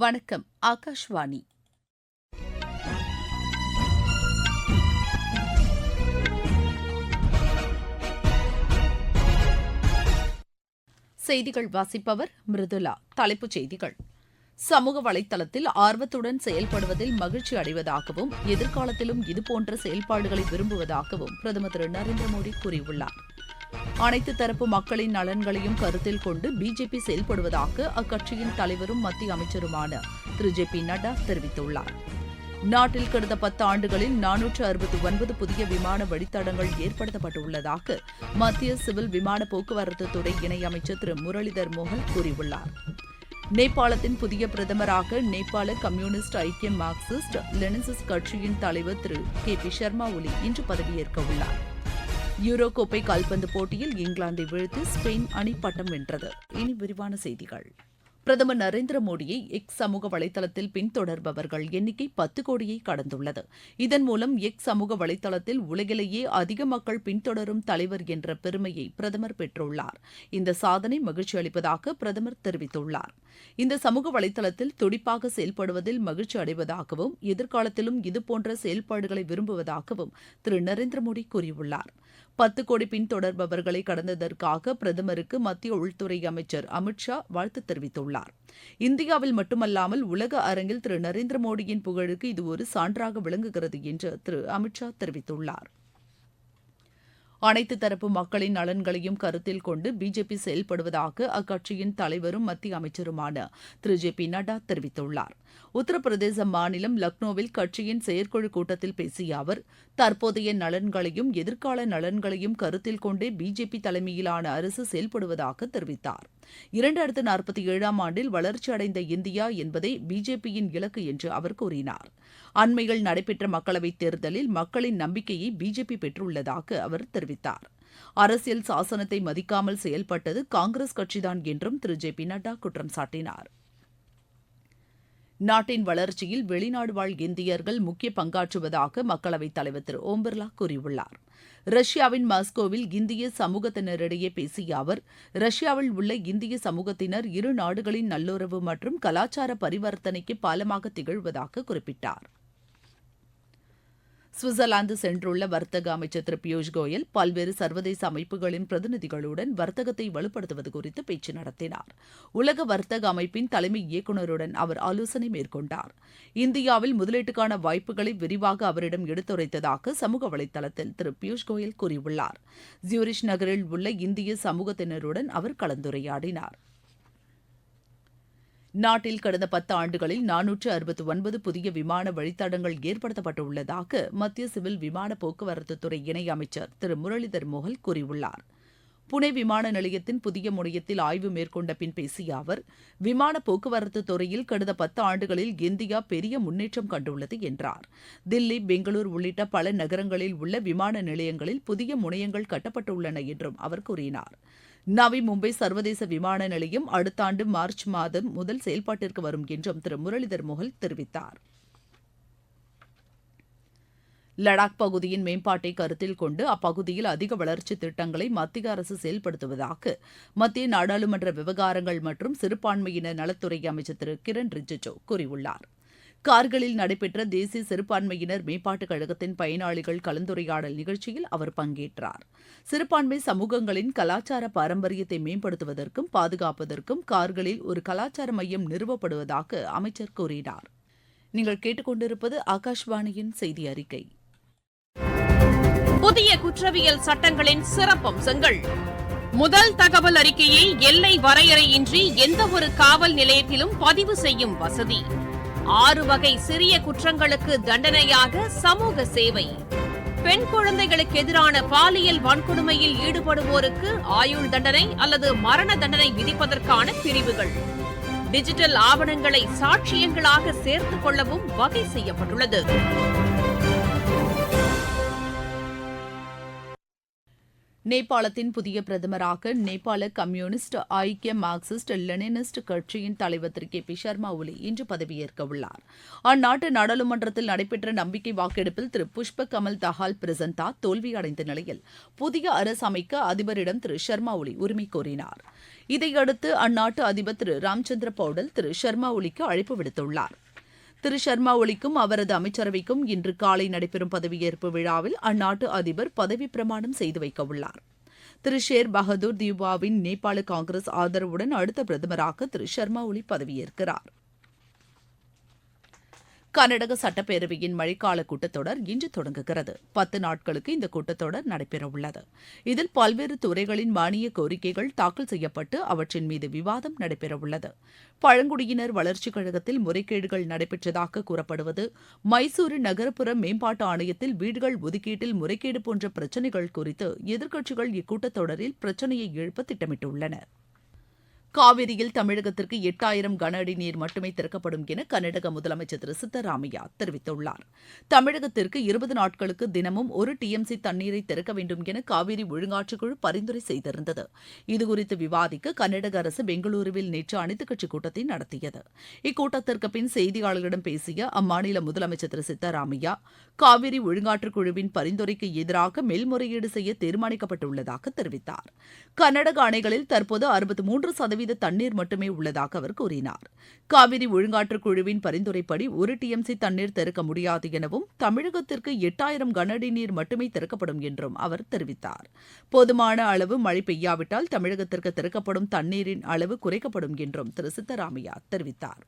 வணக்கம். ஆகாஷ்வாணி. செய்திகள் வாசிப்பவர் மிருதுலா. தலைப்புச் செய்திகள்: சமூக வலைதளத்தில் ஆர்வத்துடன் செயல்படுவதில் மகிழ்ச்சி அடைவதாகவும் எதிர்காலத்திலும் இதுபோன்ற செயல்பாடுகளை விரும்புவதாகவும் பிரதமர் திரு நரேந்திர மோடி கூறியுள்ளார். அனைத்து தரப்பு மக்களின் நலன்களையும் கருத்தில் கொண்டு பிஜேபி செயல்படுவதாக அக்கட்சியின் தலைவரும் மத்திய அமைச்சருமான திரு ஜே பி நட்டா தெரிவித்துள்ளார். நாட்டில் கடந்த 10 ஆண்டுகளில் 469 புதிய விமான வழித்தடங்கள் ஏற்படுத்தப்பட்டுள்ளதாக மத்திய சிவில் விமான போக்குவரத்து துறை இணையமைச்சர் திரு முரளிதர் மோகல் கூறியுள்ளார். நேபாளத்தின் புதிய பிரதமராக நேபாள கம்யூனிஸ்ட் ஐக்கிய மார்க்சிஸ்ட் லெனினிஸ்ட் கட்சியின் தலைவர் திரு கே பி சர்மா ஒலி இன்று பதவியேற்க உள்ளார். யூரோ கோப்பை கால்பந்து போட்டியில் இங்கிலாந்தை வீழ்த்தி ஸ்பெயின் அணி பட்டம் வென்றது. இனி விரிவான செய்திகள். பிரதமர் நரேந்திர மோடியை எக்ஸ் சமூக வலைதளத்தில் பின்தொடர்பவர்கள் எண்ணிக்கை 10 கோடியை கடந்துள்ளது. இதன் மூலம் எக்ஸ் சமூக வலைதளத்தில் உலகிலேயே அதிக மக்கள் பின்தொடரும் தலைவர் என்ற பெருமையை பிரதமர் பெற்றுள்ளார். இந்த சாதனை மகிழ்ச்சி அளிப்பதாக பிரதமர் தெரிவித்துள்ளார். இந்த சமூக வலைதளத்தில் துடிப்பாக செயல்படுவதில் மகிழ்ச்சி அடைவதாகவும் எதிர்காலத்திலும் இதுபோன்ற செயல்பாடுகளை விரும்புவதாகவும் திரு நரேந்திர மோடி கூறியுள்ளார். 10 கோடி பின்தொடர்பவர்களை கடந்ததற்காக பிரதமருக்கு மத்திய உள்துறை அமைச்சர் அமித் ஷா வாழ்த்து தெரிவித்துள்ளார். இந்தியாவில் மட்டுமல்லாமல் உலக அரங்கில் திரு நரேந்திர மோடியின் புகழுக்கு இது ஒரு சான்றாக விளங்குகிறது என்று திரு அமித் ஷா தெரிவித்துள்ளார். அனைத்து தரப்பு மக்களின் நலன்களையும் கருத்தில் கொண்டு பிஜேபி செயல்படுவதாக அக்கட்சியின் தலைவரும் மத்திய அமைச்சருமான திரு ஜே பி நட்டா தெரிவித்துள்ளார். உத்தரப்பிரதேச மாநிலம் லக்னோவில் கட்சியின் செயற்குழு கூட்டத்தில் பேசிய அவர், தற்போதைய நலன்களையும் எதிர்கால நலன்களையும் கருத்தில் கொண்டே பிஜேபி தலைமையிலான அரசு செயல்படுவதாக தெரிவித்தார். 2047ஆம் ஆண்டில் வளர்ச்சியடைந்த இந்தியா என்பதே பிஜேபியின் இலக்கு என்று அவர் கூறினார். அண்மையில் நடைபெற்ற மக்களவைத் தேர்தலில் மக்களின் நம்பிக்கையை பிஜேபி பெற்றுள்ளதாக அவர் தெரிவித்தார். அரசியல் சாசனத்தை மதிக்காமல் செயல்பட்டது காங்கிரஸ் கட்சிதான் என்றும் திரு ஜே பி நட்டா குற்றம் சாட்டினார். நாட்டின் வளர்ச்சியில் வெளிநாடு வாழ் இந்தியர்கள் முக்கிய பங்காற்றுவதாக மக்களவைத் தலைவர் திரு ஓம் பிர்லா கூறியுள்ளார். ரஷ்யாவின் மாஸ்கோவில் இந்திய சமூகத்தினரிடையே பேசிய அவர், ரஷ்யாவில் உள்ள இந்திய சமூகத்தினர் இரு நாடுகளின் நல்லுறவு மற்றும் கலாச்சார பரிவர்த்தனைக்கு பாலமாக திகழ்வதாக குறிப்பிட்டார். சுவிட்சர்லாந்து சென்றுள்ள வர்த்தக அமைச்சர் திரு பியூஷ் கோயல் பல்வேறு சர்வதேச அமைப்புகளின் பிரதிநிதிகளுடன் வர்த்தகத்தை வலுப்படுத்துவது குறித்து பேச்சு நடத்தினார். உலக வர்த்தக அமைப்பின் தலைமை இயக்குநருடன் அவர் ஆலோசனை மேற்கொண்டார். இந்தியாவில் முதலீட்டுக்கான வாய்ப்புகளை விரிவாக அவரிடம் எடுத்துரைத்ததாக சமூக வலைதளத்தில் திரு பியூஷ் கோயல் கூறியுள்ளார். ஜூரிச் நகரில் உள்ள இந்திய சமூகத்தினருடன் அவர் கலந்துரையாடினார். நாட்டில் கடந்த 10 ஆண்டுகளில் 469 புதிய விமான வழித்தடங்கள் ஏற்படுத்தப்பட்டுள்ளதாக மத்திய சிவில் விமான போக்குவரத்து துறை இணையமைச்சர் திரு முரளிதர் மோகல் கூறியுள்ளார். புனே விமான நிலையத்தின் புதிய முனையத்தில் ஆய்வு மேற்கொண்ட பின் பேசிய அவர், விமான போக்குவரத்து துறையில் கடந்த 10 ஆண்டுகளில் இந்தியா பெரிய முன்னேற்றம் கண்டுள்ளது என்றார். தில்லி, பெங்களூரு உள்ளிட்ட பல நகரங்களில் உள்ள விமான நிலையங்களில் புதிய முனையங்கள் கட்டப்பட்டுள்ளன என்றும் அவர் கூறினார். நவி மும்பை சர்வதேச விமான நிலையம் அடுத்த ஆண்டு மார்ச் மாதம் முதல் செயல்பாட்டிற்கு வரும் என்றும் திரு முரளிதர் மோகல் தெரிவித்தார். லடாக் பகுதியின் மேம்பாட்டை கருத்தில் கொண்டு அப்பகுதியில் அதிக வளர்ச்சி திட்டங்களை மத்திய அரசு செயல்படுத்துவதாக மத்திய நாடாளுமன்ற விவகாரங்கள் மற்றும் சிறுபான்மையினர் நலத்துறை அமைச்சர் திரு கிரண் ரிஜிஜூ கூறியுள்ளார். கார்கிலில் நடைபெற்ற தேசிய சிறுபான்மையினர் மேம்பாட்டுக் கழகத்தின் பயனாளிகள் கலந்துரையாடல் நிகழ்ச்சியில் அவர் பங்கேற்றார். சிறுபான்மை சமூகங்களின் கலாச்சார பாரம்பரியத்தை மேம்படுத்துவதற்கும் பாதுகாப்பதற்கும் கார்கிலில் ஒரு கலாச்சார மையம் நிறுவப்படுவதாக அமைச்சர் கூறினார். நீங்கள் கேட்டுக்கொண்டிருப்பது ஆகாஷ்வாணியின் செய்தி அறிக்கை. புதிய குற்றவியல் சட்டங்களின் சிறப்பம்சங்கள். முதல் தகவல் அறிக்கையை எல்லை வரையறையின்றி எந்தவொரு காவல் நிலையத்திலும் பதிவு செய்யும் வசதி. 6 வகை சிறிய குற்றங்களுக்கு தண்டனையாக சமூக சேவை. பெண் குழந்தைகளுக்கு எதிரான பாலியல் வன்கொடுமையில் ஈடுபடுவோருக்கு ஆயுள் தண்டனை அல்லது மரண தண்டனை விதிப்பதற்கான பிரிவுகள். டிஜிட்டல் ஆவணங்களை சாட்சியங்களாக சேர்த்துக் கொள்ளவும் வகை செய்யப்பட்டுள்ளது. நேபாளத்தின் புதிய பிரதமராக நேபாள கம்யூனிஸ்ட் ஐக்கிய மார்க்சிஸ்ட் லெனினிஸ்ட் கட்சியின் தலைவர் திரு கே பி சர்மா ஒலி இன்று பதவியேற்க உள்ளார். அந்நாட்டு நாடாளுமன்றத்தில் நடைபெற்ற நம்பிக்கை வாக்கெடுப்பில் திரு புஷ்ப கமல் தஹால் பிரசந்தா தோல்வியடைந்த நிலையில் புதிய அரசு அமைக்க அதிபரிடம் திரு சர்மா ஒலி உரிமை கோரினார். இதையடுத்து அந்நாட்டு அதிபர் திரு ராம்சந்திர பௌடல் திரு சர்மா ஒலிக்கு அழைப்பு விடுத்துள்ளார். திரு சர்மா ஒலிக்கும் அவரது அமைச்சரவைக்கும் இன்று காலை நடைபெறும் பதவியேற்பு விழாவில் அந்நாட்டு அதிபர் பதவிப் பிரமாணம் செய்து வைக்க உள்ளார். திரு ஷேர் பகதூர் தியூபாவின் நேபாள காங்கிரஸ் ஆதரவுடன் அடுத்த பிரதமராக திரு சர்மா ஒலி பதவியேற்கிறார். கர்நாடக சட்டப்பேரவையின் மழைக்கால கூட்டத்தொடர் இன்று தொடங்குகிறது. 10 நாட்களுக்கு இந்த கூட்டத்தொடர் நடைபெறவுள்ளது. இதில் பல்வேறு துறைகளின் மானிய கோரிக்கைகள் தாக்கல் செய்யப்பட்டு அவற்றின் மீது விவாதம் நடைபெறவுள்ளது. பழங்குடியினர் வளர்ச்சிக் கழகத்தில் முறைகேடுகள் நடைபெற்றதாக கூறப்படுவது, மைசூரு நகரப்புற மேம்பாட்டு ஆணையத்தில் வீடுகள் ஒதுக்கீட்டில் முறைகேடு போன்ற பிரச்சினைகள் குறித்து எதிர்க்கட்சிகள் இக்கூட்டத்தொடரில் பிரச்சினையை எழுப்ப திட்டமிட்டுள்ளன. காவிரியில் தமிழகத்திற்கு 8000 கன அடி நீர் மட்டுமே திறக்கப்படும் என கர்நாடக முதலமைச்சர் திரு சித்தராமையா தெரிவித்துள்ளார். தமிழகத்திற்கு 20 நாட்களுக்கு தினமும் 1 TMC தண்ணீரை திறக்க வேண்டும் என காவிரி ஒழுங்காற்றுக்குழு பரிந்துரை செய்திருந்தது. இதுகுறித்து விவாதிக்க கர்நாடக அரசு பெங்களூருவில் நேற்று அனைத்துக் கட்சி கூட்டத்தை நடத்தியது. இக்கூட்டத்திற்கு பின் செய்தியாளர்களிடம் பேசிய அம்மாநில முதலமைச்சர் திரு சித்தராமையா, காவிரி ஒழுங்காற்றுக்குழுவின் பரிந்துரைக்கு எதிராக மேல்முறையீடு செய்ய தீர்மானிக்கப்பட்டுள்ளதாக தெரிவித்தார். கர்நாடக அணைகளில் தற்போது 63% தண்ணீர் மட்டுமே உள்ளதாக அவர் கூறினார். காவிரி ஒழுங்காற்றுக் குழுவின் பரிந்துரைப்படி 1 TMC தண்ணீர் திறக்க முடியாது எனவும், தமிழகத்திற்கு 8000 கன அடி நீர் மட்டுமே திறக்கப்படும் என்றும் அவர் தெரிவித்தார். போதுமான அளவு மழை பெய்யாவிட்டால் தமிழகத்திற்கு திறக்கப்படும் தண்ணீரின் அளவு குறைக்கப்படும் என்றும் திரு சித்தராமையா தெரிவித்தார்.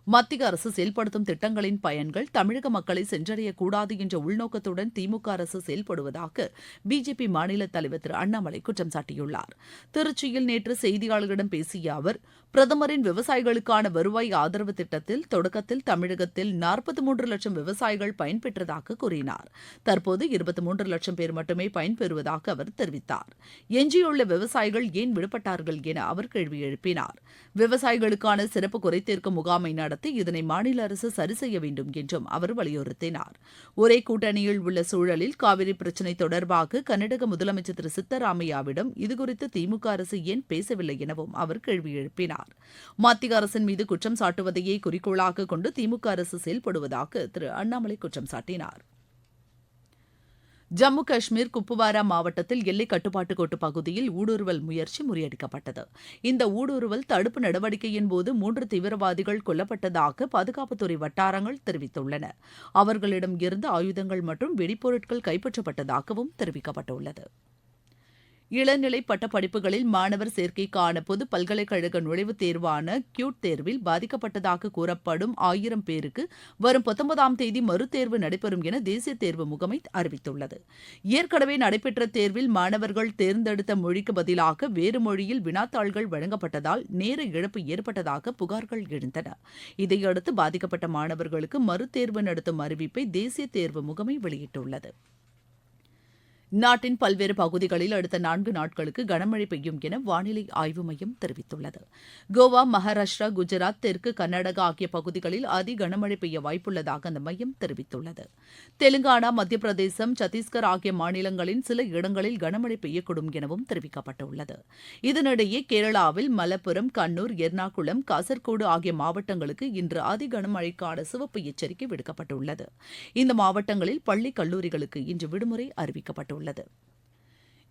மத்திய அரசு செயல்படுத்தும் திட்டங்களின் பயன்கள் தமிழக மக்களை சென்றடையக்கூடாது என்ற உள்நோக்கத்துடன் திமுக அரசு செயல்படுவதாக பிஜேபி மாநில தலைவர் திரு அண்ணாமலை குற்றம் சாட்டியுள்ளார். திருச்சியில் நேற்று செய்தியாளர்களிடம் பேசிய அவர், பிரதமரின் விவசாயிகளுக்கான வருவாய் ஆதரவு திட்டத்தில் தொடக்கத்தில் தமிழகத்தில் 43 லட்சம் விவசாயிகள் பயன்பெற்றதாக கூறினார். தற்போது 23 லட்சம் பேர் மட்டுமே பயன்பெறுவதாக அவர் தெரிவித்தார். எஞ்சியுள்ள விவசாயிகள் ஏன் விடுபட்டார்கள் என அவர் கேள்வி எழுப்பினார். விவசாயிகளுக்கான சிறப்பு குறைதீர்க்கும் முகாமை நடத்தி இதனை மாநில அரசு சரி செய்ய வேண்டும் என்றும் அவர் வலியுறுத்தினார். ஒரே கூட்டணியில் உள்ள சூழலில் காவிரி பிரச்சினை தொடர்பாக கர்நாடக முதலமைச்சர் திரு சித்தராமையாவிடம் இதுகுறித்து திமுக அரசு ஏன் பேசவில்லை எனவும் அவர் கேள்வி எழுப்பினார். மத்திய அரசின் மீது குற்றம் சாட்டுவதையே குறிக்கோளாக கொண்டு திமுக அரசு செயல்படுவதாக திரு அண்ணாமலை குற்றம் சாட்டினார். ஜம்மு காஷ்மீர் குப்வாரா மாவட்டத்தில் எல்லை கட்டுப்பாட்டு கோட்டு பகுதியில் ஊடுருவல் முயற்சி முறியடிக்கப்பட்டது. இந்த ஊடுருவல் தடுப்பு நடவடிக்கையின் போது 3 தீவிரவாதிகள் கொல்லப்பட்டதாக பாதுகாப்புத்துறை வட்டாரங்கள் தெரிவித்துள்ளன. அவர்களிடம் இருந்து ஆயுதங்கள் மற்றும் வெடிப்பொருட்கள் கைப்பற்றப்பட்டதாகவும் தெரிவிக்கப்பட்டுள்ளது. இளநிலை பட்டப்படிப்புகளில் மாணவர் சேர்க்கைக்கான பொது பல்கலைக்கழக நுழைவுத் தேர்வான கியூட் தேர்வில் பாதிக்கப்பட்டதாக கூறப்படும் 1000 பேருக்கு வரும் 19ஆம் தேதி மறுதேர்வு நடைபெறும் என தேசிய தேர்வு முகமை அறிவித்துள்ளது. ஏற்கனவே நடைபெற்ற தேர்வில் மாணவர்கள் தேர்ந்தெடுத்த மொழிக்கு பதிலாக வேறு மொழியில் வினாத்தாள்கள் வழங்கப்பட்டதால் நேர இழப்பு ஏற்பட்டதாக புகார்கள் எழுந்தன. இதையடுத்து பாதிக்கப்பட்ட மாணவர்களுக்கு மறுதேர்வு நடத்தும் அறிவிப்பை தேசிய தேர்வு முகமை வெளியிட்டுள்ளது. நாட்டின் பல்வேறு பகுதிகளில் அடுத்த 4 நாட்களுக்கு கனமழை பெய்யும் என வானிலை ஆய்வு மையம் தெரிவித்துள்ளது. கோவா, மகாராஷ்டிரா, குஜராத், தெற்கு கர்நாடகா ஆகிய பகுதிகளில் அதி கனமழை பெய்ய வாய்ப்புள்ளதாக அந்த மையம் தெரிவித்துள்ளது. தெலுங்கானா, மத்திய பிரதேசம், சத்தீஸ்கர் ஆகிய மாநிலங்களின் சில இடங்களில் கனமழை பெய்யக்கூடும் எனவும் தெரிவிக்கப்பட்டுள்ளது. இதனிடையே கேரளாவில் மலப்புரம், கண்ணூர், எர்ணாகுளம், காசர்கோடு ஆகிய மாவட்டங்களுக்கு இன்று அதி கனமழைக்கான சிவப்பு எச்சரிக்கை விடுக்கப்பட்டுள்ளது. இந்த மாவட்டங்களில் பள்ளி, கல்லூரிகளுக்கு இன்று விடுமுறை அறிவிக்கப்பட்டுள்ளது.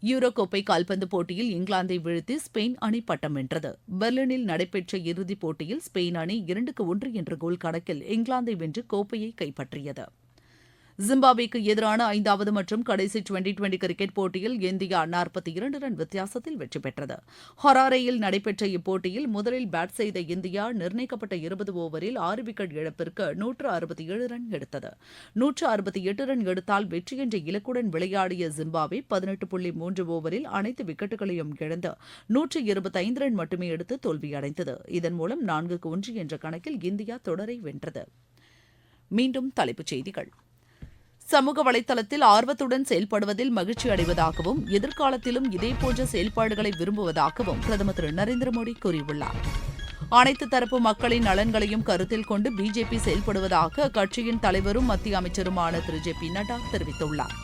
யூரோ கோப்பை கால்பந்து போட்டியில் இங்கிலாந்தை வீழ்த்தி ஸ்பெயின் அணி பட்டம் வென்றது. பெர்லினில் நடைபெற்ற இறுதிப் போட்டியில் ஸ்பெயின் அணி 2-1 என்ற கோல் கணக்கில் இங்கிலாந்தை வென்று கோப்பையை கைப்பற்றியது. ஜிம்பாப்வேக்கு எதிரான 5வது மற்றும் கடைசி 2020 கிரிக்கெட் போட்டியில் இந்தியா 42 ரன் வித்தியாசத்தில் வெற்றி பெற்றது. ஹராரேயில் நடைபெற்ற இப்போட்டியில் முதலில் பேட் செய்த இந்தியா நிர்ணயிக்கப்பட்ட 20 ஓவரில் 6 விக்கெட் இழப்பிற்கு 167 ரன் எடுத்தது. 168 ரன் எடுத்தால் வெற்றி என்ற இலக்குடன் விளையாடிய ஜிம்பாப்வே 18.3 ஓவரில் அனைத்து விக்கெட்டுகளையும் இழந்து 125 ரன் மட்டுமே எடுத்து தோல்வியடைந்தது. இதன் மூலம் 4-1 என்ற கணக்கில் இந்தியா தொடரை வென்றது. மீண்டும் தலைப்புச் செய்திகள். சமூக வலைதளத்தில் ஆர்வத்துடன் செயல்படுவதில் மகிழ்ச்சி அடைவதாகவும் எதிர்காலத்திலும் இதேபோன்ற செயல்பாடுகளை விரும்புவதாகவும் பிரதமர் திரு நரேந்திர மோடி கூறியுள்ளார். அனைத்து தரப்பு மக்களின் நலன்களையும் கருத்தில் கொண்டு பிஜேபி செயல்படுவதாக அக்கட்சியின் தலைவரும் மத்திய அமைச்சருமான திரு ஜே பி நட்டா தெரிவித்துள்ளார்.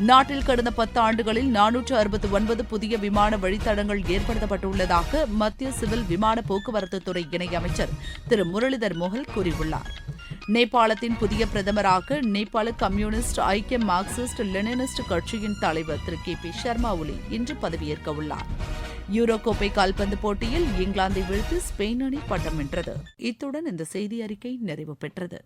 நாட்டில் கடந்த 10 ஆண்டுகளில் 469 புதிய விமான வழித்தடங்கள் ஏற்படுத்தப்பட்டுள்ளதாக மத்திய சிவில் விமான போக்குவரத்துத்துறை இணையமைச்சர் திரு முரளிதர் மோஹல் கூறியுள்ளார். நேபாளத்தின் புதிய பிரதமராக நேபாள கம்யூனிஸ்ட் ஐக்கிய மார்க்சிஸ்ட் லெனினிஸ்ட் கட்சியின் தலைவர் திரு கே பி சர்மா ஒலி இன்று பதவியேற்க உள்ளார். யூரோ கோப்பை கால்பந்து போட்டியில் இங்கிலாந்தை வீழ்த்தி ஸ்பெயின் அணி பட்டம் வென்றது. இத்துடன் இந்த செய்தி அறிக்கை நிறைவு பெற்றது.